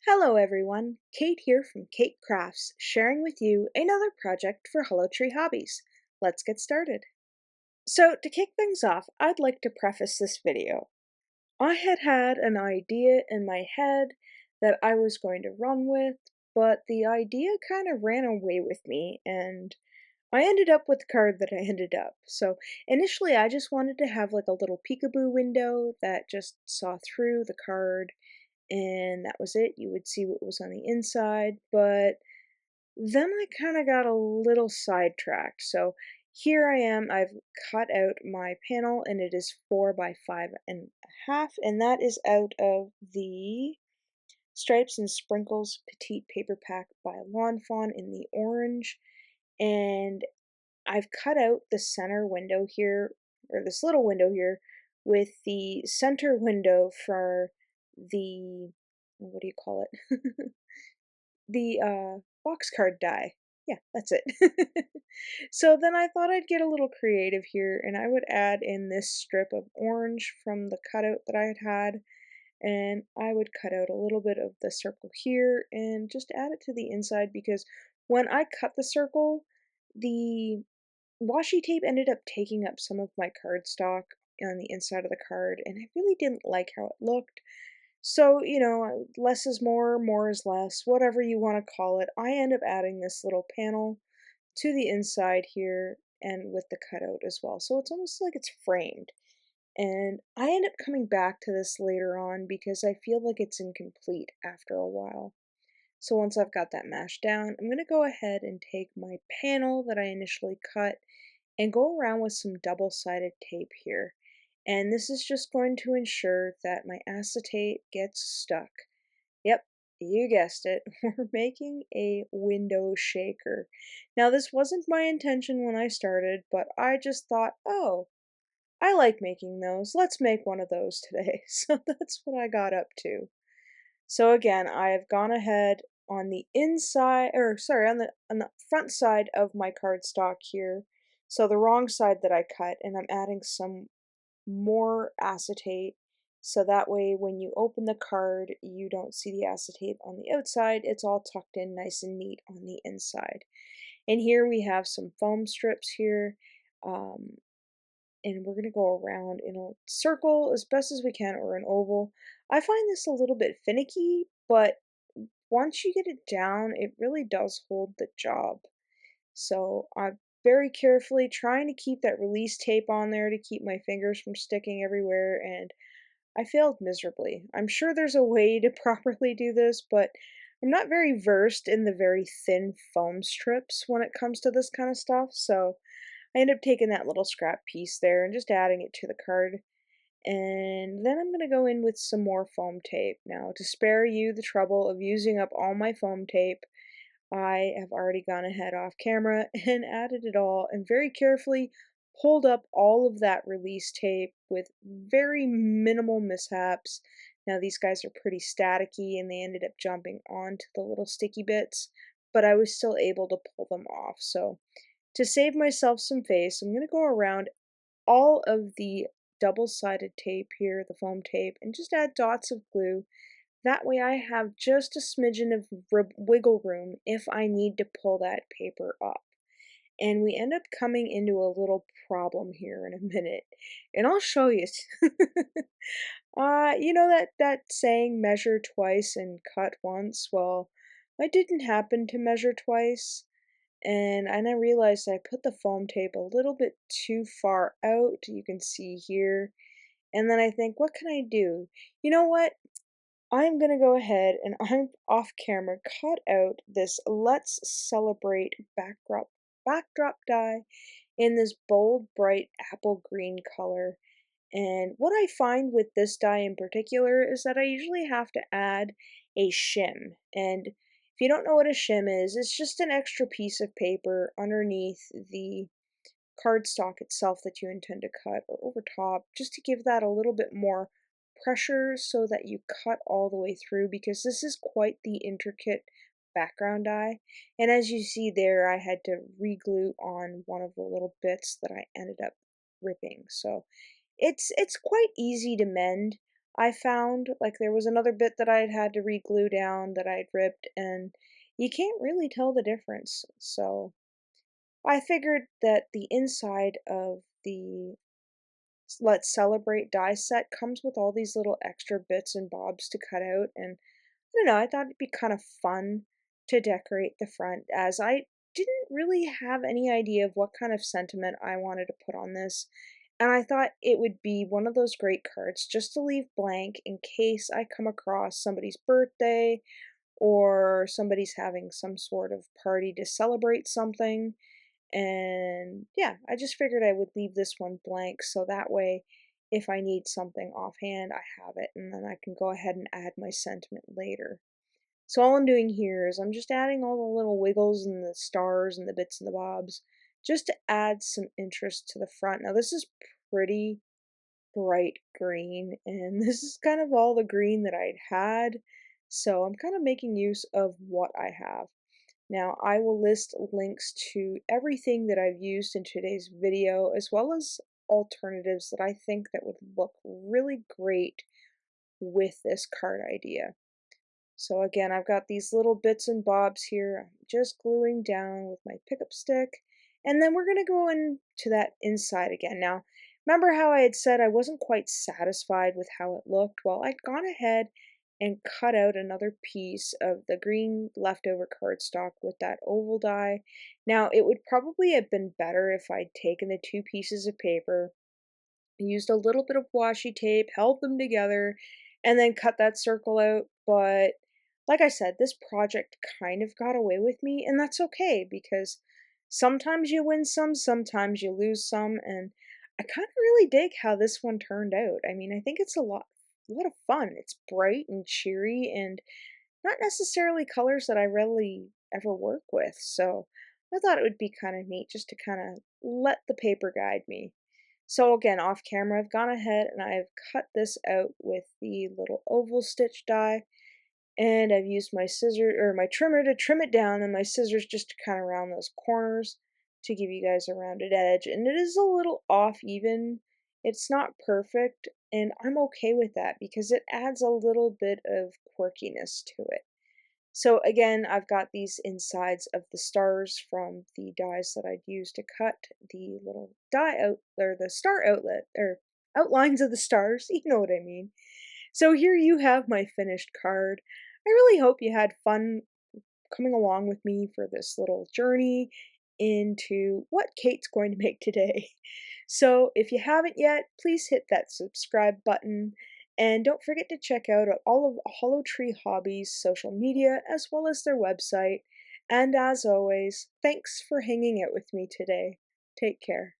Hello everyone, Kate here from Keight Krafts, sharing with you another project for Hollow Tree Hobbies. Let's get started. So to kick things off, I'd like to preface this video. I had an idea in my head that I was going to run with, but the idea kind of ran away with me and I ended up with the card that I ended up. So initially I just wanted to have like a little peekaboo window that just saw through the card and that was it. You would see what was on the inside, but then I kind of got a little sidetracked. So here I am. I've cut out my panel, and it is 4 by 5.5, and that is out of the Stripes and Sprinkles Petite paper pack by Fawn in the orange. And I've cut out the center window here, or this little window here, with the center window for the, what do you call it? The box card die. Yeah, that's it. So then I thought I'd get a little creative here and I would add in this strip of orange from the cutout that I had, and I would cut out a little bit of the circle here and just add it to the inside because when I cut the circle, the washi tape ended up taking up some of my cardstock on the inside of the card, and I really didn't like how it looked. So, less is more is less, whatever you want to call it. I end up adding this little panel to the inside here and with the cutout as well. So it's almost like it's framed. And I end up coming back to this later on because I feel like it's incomplete after a while. So once I've got that mashed down, I'm going to go ahead and take my panel that I initially cut and go around with some double-sided tape here. And this is just going to ensure that my acetate gets stuck. Yep, you guessed it. We're making a window shaker. Now, this wasn't my intention when I started, but I just thought, oh, I like making those. Let's make one of those today. So that's what I got up to. So again, I have gone ahead on the inside, or sorry, on the front side of my cardstock here. So the wrong side that I cut, and I'm adding some more acetate so that way when you open the card you don't see the acetate on the outside, it's all tucked in nice and neat on the inside. And here we have some foam strips here, um, and we're going to go around in a circle as best as we can, or an oval. I find this a little bit finicky, but once you get it down it really does hold the job. So I'm very carefully trying to keep that release tape on there to keep my fingers from sticking everywhere, and I failed miserably. I'm sure there's a way to properly do this, but I'm not very versed in the very thin foam strips when it comes to this kind of stuff, so I end up taking that little scrap piece there and just adding it to the card. And then I'm going to go in with some more foam tape. Now, to spare you the trouble of using up all my foam tape, I have already gone ahead off camera and added it all and very carefully pulled up all of that release tape with very minimal mishaps. Now these guys are pretty staticky and they ended up jumping onto the little sticky bits, but I was still able to pull them off. So to save myself some face, I'm going to go around all of the double-sided tape here, the foam tape, and just add dots of glue. That way I have just a smidgen of wiggle room if I need to pull that paper up. And we end up coming into a little problem here in a minute. And I'll show you. You know that saying, measure twice and cut once? Well, I didn't happen to measure twice. And I realized I put the foam tape a little bit too far out. You can see here. And then I think, what can I do? You know what? I'm gonna go ahead and I'm off camera cut out this Let's Celebrate backdrop die in this bold, bright apple green color. And what I find with this die in particular is that I usually have to add a shim. And if you don't know what a shim is, it's just an extra piece of paper underneath the cardstock itself that you intend to cut, or over top, just to give that a little bit more pressure so that you cut all the way through, because this is quite the intricate background die. And as you see there, I had to re-glue on one of the little bits that I ended up ripping. So it's quite easy to mend. I found like there was another bit that I'd had to re-glue down that I'd ripped, and you can't really tell the difference. So I figured that the inside of the Let's Celebrate die set comes with all these little extra bits and bobs to cut out, and I don't know, I thought it'd be kind of fun to decorate the front as I didn't really have any idea of what kind of sentiment I wanted to put on this. And I thought it would be one of those great cards just to leave blank in case I come across somebody's birthday or somebody's having some sort of party to celebrate something. And yeah, I just figured I would leave this one blank so that way if I need something offhand, I have it and then I can go ahead and add my sentiment later. So all I'm doing here is I'm just adding all the little wiggles and the stars and the bits and the bobs just to add some interest to the front. Now this is pretty bright green and this is kind of all the green that I'd had. So I'm kind of making use of what I have. Now, I will list links to everything that I've used in today's video, as well as alternatives that I think that would look really great with this card idea. So again, I've got these little bits and bobs here. I'm just gluing down with my pickup stick, and then we're gonna go into that inside again. Now, remember how I had said I wasn't quite satisfied with how it looked? Well, I'd gone ahead and cut out another piece of the green leftover cardstock with that oval die. Now, it would probably have been better if I'd taken the two pieces of paper, used a little bit of washi tape, held them together, and then cut that circle out. But like I said, this project kind of got away with me, and that's okay because sometimes you win some, sometimes you lose some, and I kind of really dig how this one turned out. I mean, I think it's a lot of fun. It's bright and cheery and not necessarily colors that I really ever work with. So I thought it would be kind of neat just to kind of let the paper guide me. So again, off camera, I've gone ahead and I've cut this out with the little oval stitch die, and I've used my scissor or my trimmer to trim it down and my scissors just to kind of round those corners to give you guys a rounded edge. And it is a little off even. It's not perfect, and I'm okay with that because it adds a little bit of quirkiness to it. So again, I've got these insides of the stars from the dies that I'd used to cut the little die out or the star outlet or outlines of the stars. You know what I mean. So here you have my finished card. I really hope you had fun coming along with me for this little journey into what Keight's going to make today. So if you haven't yet, please hit that subscribe button and don't forget to check out all of Hollow Tree Hobbies social media as well as their website. And as always, thanks for hanging out with me today. Take care.